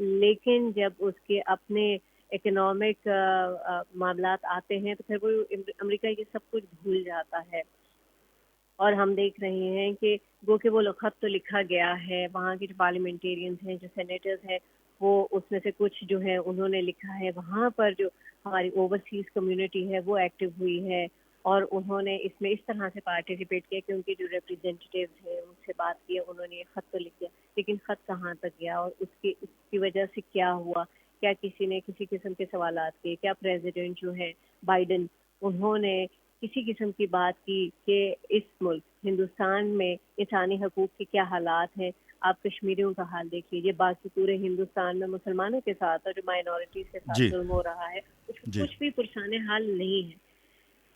لیکن جب اس کے اپنے اکنامک معاملات آتے ہیں تو پھر وہ امریکہ یہ سب کچھ بھول جاتا ہے. اور ہم دیکھ رہے ہیں کہ وہ خط تو لکھا گیا ہے، وہاں کے جو پارلیمنٹیرینز ہیں، جو سینیٹرز ہیں، وہ اس میں سے کچھ جو ہے انہوں نے لکھا ہے. وہاں پر جو ہماری اوورسیز کمیونٹی ہے وہ ایکٹیو ہوئی ہے اور انہوں نے اس میں اس طرح سے پارٹیسپیٹ کیا کہ ان کے جو ریپرزینٹیوز ہیں ان سے بات کی، انہوں نے یہ خط تو لکھ دیا، لیکن خط کہاں تک گیا اور اس کی وجہ سے کیا ہوا؟ کیا کسی نے کسی قسم کے سوالات کیے؟ کیا پریزیڈنٹ جو ہے بائیڈن انہوں نے کسی قسم کی بات کی کہ اس ملک ہندوستان میں انسانی حقوق کے کیا حالات ہیں؟ آپ کشمیریوں کا حال دیکھ لیجیے، باقی پورے ہندوستان میں مسلمانوں کے ساتھ اور جو مائنورٹیز کے ساتھ جی ظلم ہو رہا ہے اس کو جی. کچھ بھی پرسان حال نہیں ہے.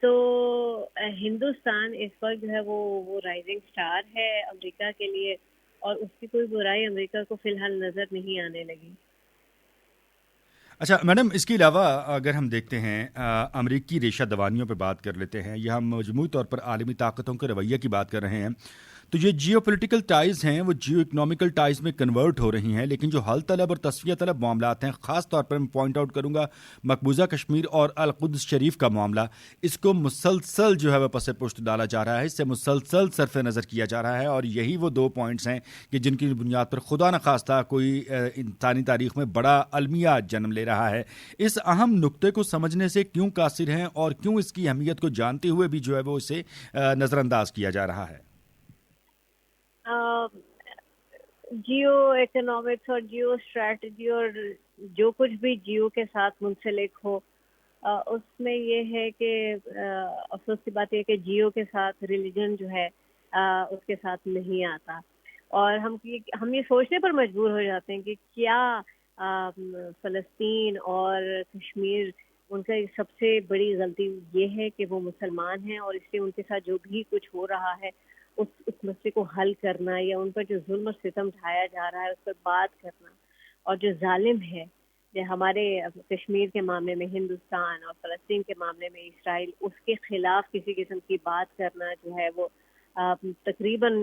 تو ہندوستان اس وقت جو ہے وہ رائزنگ سٹار ہے امریکہ کے لیے، اور اس کی کوئی برائی امریکہ کو فی الحال نظر نہیں آنے لگی. اچھا میڈم، اس کے علاوہ اگر ہم دیکھتے ہیں امریکی ریشہ دوانیوں پہ بات کر لیتے ہیں، یا ہم مجموعی طور پر عالمی طاقتوں کے رویہ کی بات کر رہے ہیں، تو یہ جیو پولیٹیکل ٹائز ہیں وہ جیو اکنامیکل ٹائز میں کنورٹ ہو رہی ہیں، لیکن جو حل طلب اور تصفیہ طلب معاملات ہیں، خاص طور پر میں پوائنٹ آؤٹ کروں گا مقبوضہ کشمیر اور القدس شریف کا معاملہ، اس کو مسلسل جو ہے وہ پس پشت ڈالا جا رہا ہے، اس سے مسلسل صرف نظر کیا جا رہا ہے، اور یہی وہ دو پوائنٹس ہیں کہ جن کی بنیاد پر خدا نخواستہ کوئی انسانی تاریخ میں بڑا المیہ جنم لے رہا ہے. اس اہم نقطے کو سمجھنے سے کیوں قاصر ہیں اور کیوں اس کی اہمیت کو جانتے ہوئے بھی جو ہے وہ اسے نظر انداز کیا جا رہا ہے؟ جیو اکنامکس اور جیو اسٹریٹجی اور جو کچھ بھی جیو کے ساتھ منسلک ہو، اس میں یہ ہے کہ افسوس کی بات یہ کہ جیو کے ساتھ ریلیجن جو ہے اس کے ساتھ نہیں آتا، اور ہم یہ سوچنے پر مجبور ہو جاتے ہیں کہ کیا فلسطین اور کشمیر ان کا سب سے بڑی غلطی یہ ہے کہ وہ مسلمان ہیں، اور اس سے ان کے ساتھ جو بھی کچھ ہو رہا ہے اس مسئلے کو حل کرنا، یا ان پر جو ظلم اور ستم ڈھایا جا رہا ہے اس پر بات کرنا، اور جو ظالم ہے ہمارے کشمیر کے معاملے میں ہندوستان اور فلسطین کے معاملے میں اسرائیل، اس کے خلاف کسی قسم کی بات کرنا جو ہے وہ تقریباً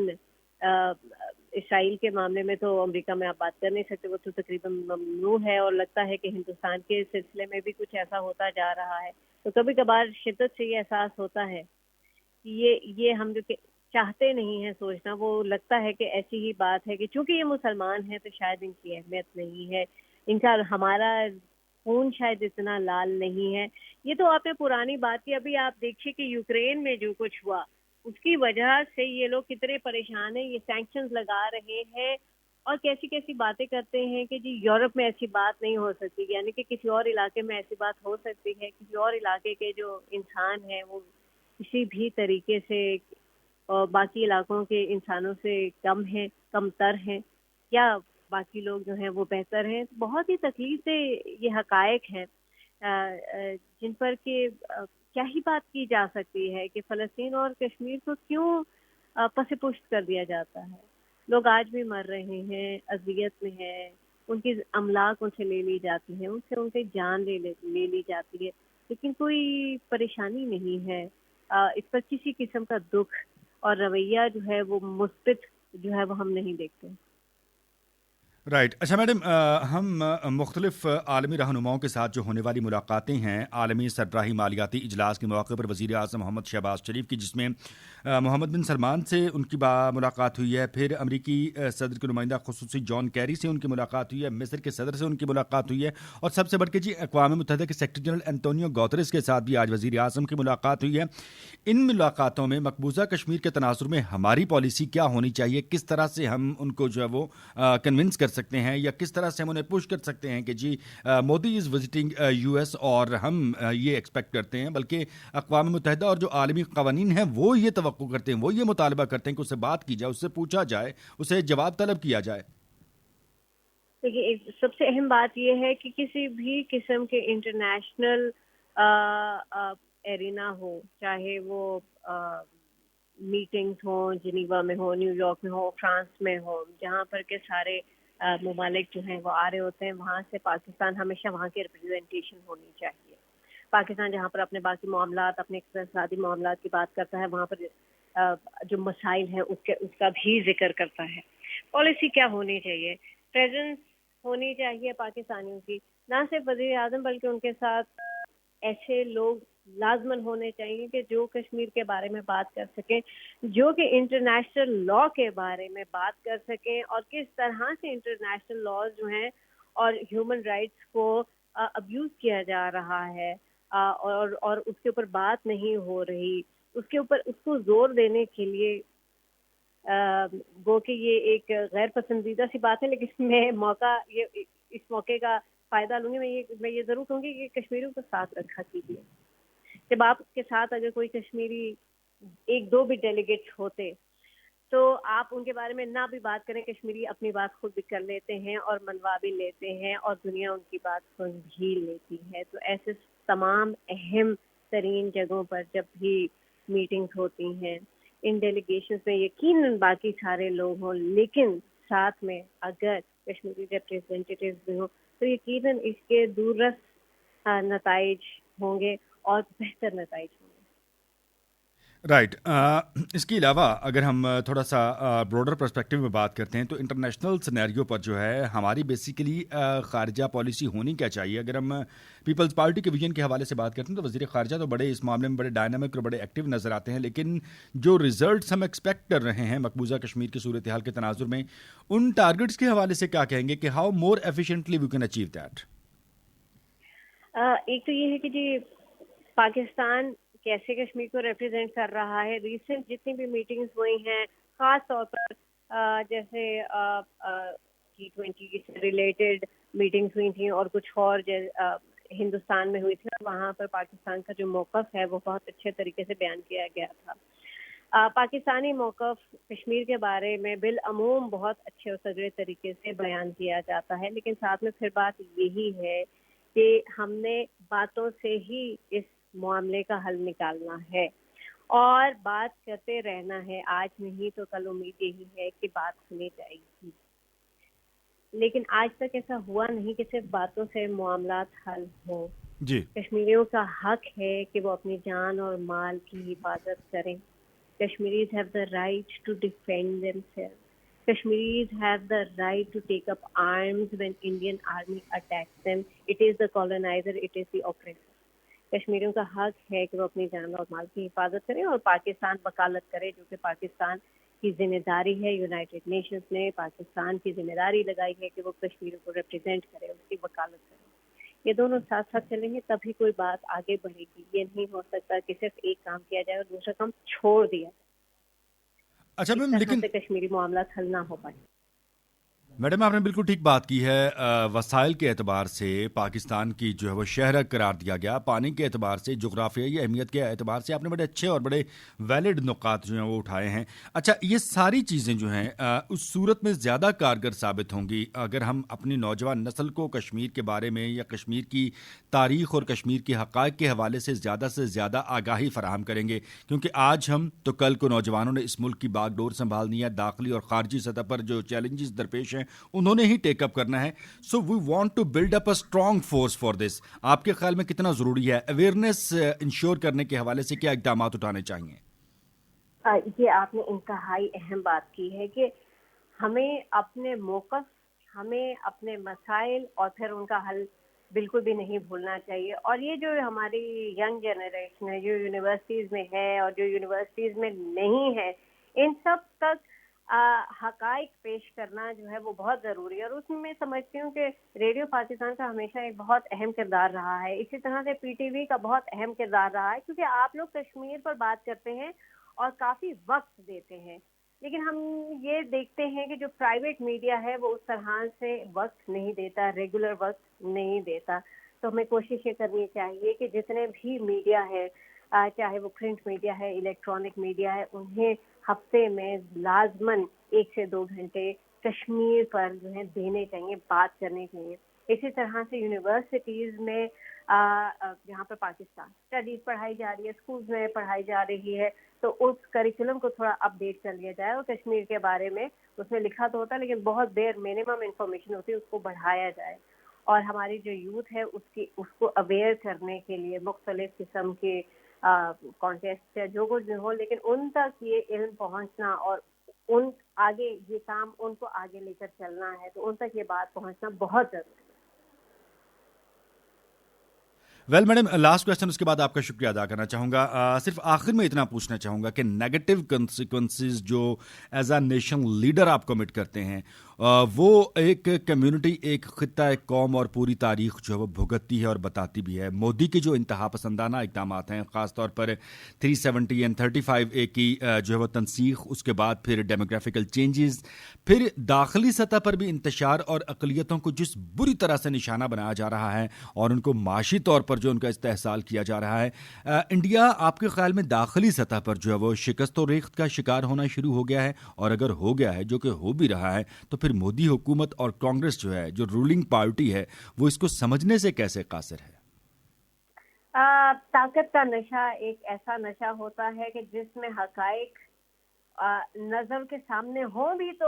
اسرائیل کے معاملے میں تو امریکہ میں آپ بات کر نہیں سکتے، وہ تو تقریباً ممنوع ہے، اور لگتا ہے کہ ہندوستان کے سلسلے میں بھی کچھ ایسا ہوتا جا رہا ہے. تو کبھی کبھار شدت سے یہ احساس ہوتا ہے کہ یہ ہم جو چاہتے نہیں ہیں سوچنا، وہ لگتا ہے کہ ایسی ہی بات ہے کہ چونکہ یہ مسلمان ہیں تو شاید ان کی اہمیت نہیں ہے، ان کا ہمارا خون شاید اتنا لال نہیں ہے. یہ تو آپ نے پرانی بات کی. ابھی آپ دیکھیے کہ یوکرین میں جو کچھ ہوا اس کی وجہ سے یہ لوگ کتنے پریشان ہیں، یہ سینکشنز لگا رہے ہیں اور کیسی کیسی باتیں کرتے ہیں کہ جی یورپ میں ایسی بات نہیں ہو سکتی، یعنی کہ کسی اور علاقے میں ایسی بات ہو سکتی ہے، کسی اور علاقے کے جو انسان ہیں وہ کسی بھی طریقے سے اور باقی علاقوں کے انسانوں سے کم ہیں، کم تر ہیں، یا باقی لوگ جو ہیں وہ بہتر ہیں. بہت ہی تکلیف سے یہ حقائق ہیں جن پر کہ کیا ہی بات کی جا سکتی ہے کہ فلسطین اور کشمیر کو کیوں پس پشت کر دیا جاتا ہے. لوگ آج بھی مر رہے ہیں، اذیت میں ہیں، ان کی املاک ان سے لے لی جاتی ہیں، ان کی جان لے لی جاتی ہے، لیکن کوئی پریشانی نہیں ہے. اس پر کسی قسم کا دکھ اور رویہ جو ہے وہ مثبت جو ہے وہ ہم نہیں دیکھتے. رائٹ. اچھا میڈم، ہم مختلف عالمی رہنماؤں کے ساتھ جو ہونے والی ملاقاتیں ہیں، عالمی سربراہی مالیاتی اجلاس کے مواقع پر وزیر اعظم محمد شہباز شریف کی، جس میں محمد بن سلمان سے ان کی ملاقات ہوئی ہے، پھر امریکی صدر کے نمائندہ خصوصی جان کیری سے ان کی ملاقات ہوئی ہے، مصر کے صدر سے ان کی ملاقات ہوئی ہے، اور سب سے بڑھ کے جی اقوام متحدہ کے سیکرٹری جنرل انطونیو گوتریس کے ساتھ بھی آج وزیر اعظم کی ملاقات ہوئی ہے. ان ملاقاتوں میں مقبوضہ کشمیر کے تناظر میں ہماری پالیسی کیا ہونی چاہیے، کس طرح سے ہم ان کو جو ہے وہ کنونس کر سکتے ہیں، یا کس طرح سے ہم انہیں پوش کر سکتے ہیں کہ جی مودی از وزٹنگ یو ایس اور ہم یہ ایکسپیکٹ کرتے ہیں، بلکہ اقوام متحدہ اور جو عالمی قوانین ہیں وہ یہ توقع کرتے ہیں، وہ یہ مطالبہ کرتے ہیں کہ اس سے بات کی جائے، اس سے پوچھا جائے، اسے جواب طلب کیا جائے. دیکھیے، سب سے اہم بات یہ ہے کہ کسی بھی قسم کے انٹرنیشنل ایرینا ہو، چاہے وہ میٹنگز ہوں جنیوا میں ہو، نیو یارک میں ہو، فرانس میں ہو، جہاں پر کے سارے ممالک جو ہیں وہ آ رہے ہوتے ہیں، وہاں سے پاکستان ہمیشہ وہاں کی ریپرزینٹیشن ہونی چاہیے. پاکستان جہاں پر اپنے باقی معاملات، اپنے اقتصادی معاملات کی بات کرتا ہے، وہاں پر جو مسائل ہیں اس کا بھی ذکر کرتا ہے. پالیسی کیا ہونی چاہیے؟ پریزنس ہونی چاہیے پاکستانیوں کی. نہ صرف وزیر اعظم بلکہ ان کے ساتھ ایسے لوگ لازمن ہونے چاہیے کہ جو کشمیر کے بارے میں بات کر سکیں, جو کہ انٹرنیشنل لا کے بارے میں بات کر سکیں, اور کس طرح سے انٹرنیشنل لاز جو ہیں اور ہیومن رائٹس کو ابیوز کیا جا رہا ہے, اور اس کے اوپر بات نہیں ہو رہی. اس کے اوپر اس کو زور دینے کے لیے وہ کہ یہ ایک غیر پسندیدہ سی بات ہے, لیکن میں اس موقع کا فائدہ لوں گی. میں یہ ضرور کہوں گی کہ کشمیریوں کو ساتھ رکھا کیجیے. جب آپ کے ساتھ اگر کوئی کشمیری ایک دو بھی ڈیلیگیٹس ہوتے تو آپ ان کے بارے میں نہ بھی بات کریں, کشمیری اپنی بات خود بھی کر لیتے ہیں اور منوا بھی لیتے ہیں, اور دنیا ان کی بات سن بھی لیتی ہے. تو ایسے تمام اہم ترین جگہوں پر جب بھی میٹنگز ہوتی ہیں, ان ڈیلیگیشنز میں یقیناً باقی سارے لوگ ہوں, لیکن ساتھ میں اگر کشمیری ریپریزنٹیٹیوز بھی ہوں, تو یقیناً اس کے دوررس نتائج ہوں گے اور بہتر نتائج ہوں گے. رائٹ. اس کے علاوہ اگر ہم تھوڑا سا براڈر پرسپیکٹو میں بات کرتے ہیں تو انٹرنیشنل سینیریو پر جو ہے ہماری بیسیکلی خارجہ پالیسی ہونی کیا چاہیے. اگر ہم پیپلز پارٹی کے ویژن کے حوالے سے بات کرتے ہیں تو وزیر خارجہ تو بڑے اس معاملے میں بڑے ڈائنامک اور بڑے ایکٹیو نظر آتے ہیں, لیکن جو ریزلٹس ہم ایکسپیکٹ کر رہے ہیں مقبوضہ کشمیر کی صورتحال کے تناظر میں, ان ٹارگٹس کے حوالے سے کیا کہیں گے کہ how more efficiently we can achieve that? ایک تو یہ ہے کہ جی پاکستان کیسے کشمیر کو ریپرزینٹ کر رہا ہے. ریسنٹ جتنی بھی میٹنگز ہوئی ہیں, خاص طور پر جیسے G20 سے ریلیٹڈ میٹنگز ہوئی تھیں اور کچھ اور ہندوستان میں ہوئی تھی, وہاں پر پاکستان کا جو موقف ہے وہ بہت اچھے طریقے سے بیان کیا گیا تھا. پاکستانی موقف کشمیر کے بارے میں بالعموم بہت اچھے اور تگڑے طریقے سے بیان کیا جاتا ہے, لیکن ساتھ میں پھر بات یہی ہے کہ ہم نے باتوں سے ہی اس معاملے کا حل نکالنا ہے اور بات کرتے رہنا ہے. آج نہیں تو کل امید یہی ہے کہ بات سنی جائے گی, لیکن آج تک ایسا ہوا نہیں کہ صرف باتوں سے معاملات حل ہوں. جی, کشمیریوں کا حق ہے کہ وہ اپنی جان اور مال کی حفاظت کریں. Kashmiris have the right to defend themselves. Kashmiris have the right to take up arms when Indian army attacks them. It is the colonizer, it is the oppressor. کشمیریوں کا حق ہے کہ وہ اپنی جان اور مال کی حفاظت کریں اور پاکستان وکالت کرے, جو کہ پاکستان کی ذمہ داری ہے. یونائٹڈ نیشنز نے پاکستان کی ذمہ داری لگائی ہے کہ وہ کشمیریوں کو ریپرزینٹ کرے, اس کی وکالت کرے. یہ دونوں ساتھ ساتھ چلیں گے تبھی کوئی بات آگے بڑھے گی. یہ نہیں ہو سکتا کہ صرف ایک کام کیا جائے اور دوسرا کام چھوڑ دیا. اچھا اس میم, طرح لیکن سے کشمیری معاملات حل نہ ہو پائے. میڈم آپ نے بالکل ٹھیک بات کی ہے. وسائل کے اعتبار سے پاکستان کی جو ہے وہ شہرک قرار دیا گیا, پانی کے اعتبار سے, جغرافیائی اہمیت کے اعتبار سے آپ نے بڑے اچھے اور بڑے ویلڈ نکات جو ہیں وہ اٹھائے ہیں. اچھا, یہ ساری چیزیں جو ہیں اس صورت میں زیادہ کارگر ثابت ہوں گی اگر ہم اپنی نوجوان نسل کو کشمیر کے بارے میں یا کشمیر کی تاریخ اور کشمیر کے حقائق کے حوالے سے زیادہ آگاہی فراہم کریں گے, کیونکہ آج ہم تو کل کو نوجوانوں نے اس ملک کی باغ ڈور سنبھالنی ہے. داخلی اور خارجی سطح پر جو چیلنجز درپیش ہیں انہوں نے ہی ٹیک اپ کرنا ہے. So we want to build up a strong force for this. آپ کے خیال میں کتنا ضروری ہے اویئرنیس انشور کرنے کے حوالے سے, کیا اقدامات اٹھانے چاہیے؟ یہ آپ نے انتہائی اہم بات کی ہے کہ ہمیں اپنے موقف, ہمیں اپنے مسائل اور پھر ان کا حل بالکل بھی نہیں بھولنا چاہیے. اور یہ جو ہماری ینگ جنریشن ہے جو یونیورسٹیز میں ہے اور جو یونیورسٹیز میں نہیں ہے, ان سب تک حقائق پیش کرنا جو ہے وہ بہت ضروری ہے. اور اس میں سمجھتی ہوں کہ ریڈیو پاکستان کا ہمیشہ ایک بہت اہم کردار رہا ہے. اسی طرح سے PTV کا بہت اہم کردار رہا ہے, کیونکہ آپ لوگ کشمیر پر بات کرتے ہیں اور کافی وقت دیتے ہیں, لیکن ہم یہ دیکھتے ہیں کہ جو پرائیویٹ میڈیا ہے وہ اس طرح سے وقت نہیں دیتا, ریگولر وقت نہیں دیتا. تو ہمیں کوشش یہ کرنی چاہیے کہ جتنے بھی میڈیا ہے, چاہے وہ پرنٹ میڈیا ہے, الیکٹرانک میڈیا ہے, انہیں ہفتے میں لازماً 1 سے 2 گھنٹے کشمیر پر جو ہے دینے چاہیے, بات کرنے چاہیے. اسی طرح سے یونیورسٹیز میں جہاں پر پاکستان اسٹڈیز پڑھائی جا رہی ہے, اسکولز میں پڑھائی جا رہی ہے, تو اس کریکولم کو تھوڑا اپڈیٹ کر لیا جائے اور کشمیر کے بارے میں اس میں لکھا تو ہوتا ہے لیکن بہت دیر منیمم انفارمیشن ہوتی ہے, اس کو بڑھایا جائے. اور ہماری جو یوتھ ہے اس کو اویئر کرنے کے لیے مختلف قسم کے کانٹیسٹ جو کچھ ہو, لیکن ان تک یہ علم پہنچنا اور ان آگے یہ کام ان کو آگے لے کر چلنا ہے تو ان تک یہ بات پہنچنا بہت ضروری ہے. ویل میڈم, لاسٹ کوشچن, اس کے بعد آپ کا شکریہ ادا کرنا چاہوں گا. صرف آخر میں اتنا پوچھنا چاہوں گا کہ نیگیٹو کنسیکوینسز جو ایز اے نیشن لیڈر آپ کمٹ کرتے ہیں وہ ایک کمیونٹی, ایک خطہ, ایک قوم اور پوری تاریخ جو ہے وہ بھگتتی ہے اور بتاتی بھی ہے. مودی کے جو انتہا پسندانہ اقدامات ہیں, خاص طور پر 370 اینڈ 35A کی جو ہے وہ تنسیخ, اس کے بعد پھر ڈیموگرافیکل چینجز, پھر داخلی سطح پر بھی انتشار اور اقلیتوں کو جس بری طرح سے نشانہ بنایا جا رہا ہے اور ان کو معاشی طور پر جو ان کا استحصال کیا جا رہا ہے, انڈیا آپ کے خیال میں داخلی سطح پر جو ہے وہ شکست و ریخت کا شکار ہونا شروع ہو گیا ہے؟ اور اگر ہو گیا ہے, جو کہ ہو بھی رہا ہے, تو پھر مودی حکومت اور کانگریس جو ہے, جو رولنگ پارٹی ہے, وہ اس کو سمجھنے سے کیسے قاصر ہے؟ طاقت کا نشہ ایک ایسا نشہ ہوتا ہے کہ جس میں حقائق نظر کے سامنے ہوں بھی تو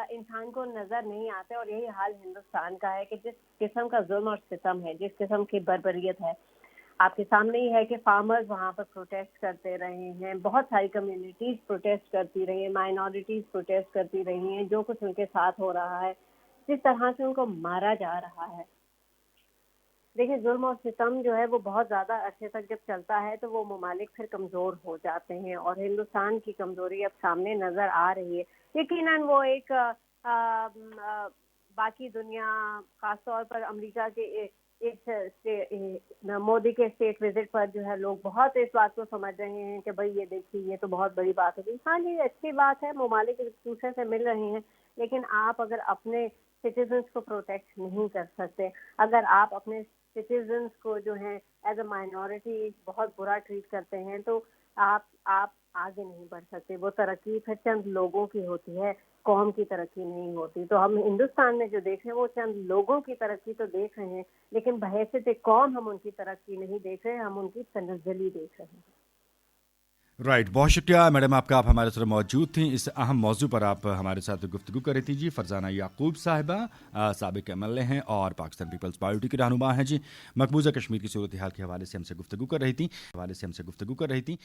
انسان کو نظر نہیں آتے. اور یہی حال ہندوستان کا ہے کہ جس قسم کا ظلم اور ستم ہے, جس قسم کی بربریت ہے, آپ کے سامنے ہی ہے کہ فارمرز وہاں پر پروٹیسٹ کرتے رہے ہیں, بہت ساری کمیونٹیز پروٹیسٹ کرتی رہی ہیں, مائنورٹیز پروٹیسٹ کرتی رہی ہیں. جو کچھ ان کے ساتھ ہو رہا ہے, جس طرح سے ان کو مارا جا رہا ہے, دیکھیں ظلم اور ستم جو ہے وہ بہت زیادہ عرصے تک جب چلتا ہے تو وہ ممالک پھر کمزور ہو جاتے ہیں, اور ہندوستان کی کمزوری اب سامنے نظر آ رہی ہے. یقیناً وہ ایک باقی دنیا, خاص طور پر امریکہ کے مودی کے اسٹیٹ وزٹ پر جو ہے لوگ بہت اس بات کو سمجھ رہے ہیں کہ بھائی یہ دیکھیے یہ تو بہت بڑی بات ہوگی. ہاں جی, اچھی بات ہے, ممالک ایک دوسرے سے مل رہے ہیں, لیکن آپ اگر اپنے سٹیزنس کو پروٹیکٹ نہیں کر سکتے, اگر آپ اپنے سٹیزنس کو جو ہے ایز اے مائنورٹی بہت برا ٹریٹ کرتے ہیں, تو آپ آگے نہیں بڑھ سکتے. وہ ترقی پھر چند لوگوں کی ہوتی ہے, قوم کی ترقی نہیں ہوتی. تو ہم ہندوستان میں جو دیکھ رہے ہیں وہ چند لوگوں کی ترقی تو دیکھ رہے ہیں, لیکن بحیثیت قوم ہم ان کی ترقی نہیں دیکھ رہے, ہم ان کی تنزلی دیکھ رہے ہیں. رائٹ, بہت شکریہ میڈم آپ کا, آپ ہمارے ساتھ موجود تھیں. اس اہم موضوع پر آپ ہمارے ساتھ گفتگو کر رہی تھی. جی فرزانہ یعقوب صاحبہ سابق MLA ہیں اور پاکستان پیپلز پارٹی کی رہنما ہیں. جی مقبوضہ کشمیر کی صورتحال کے حوالے سے ہم سے گفتگو کر رہی تھیں.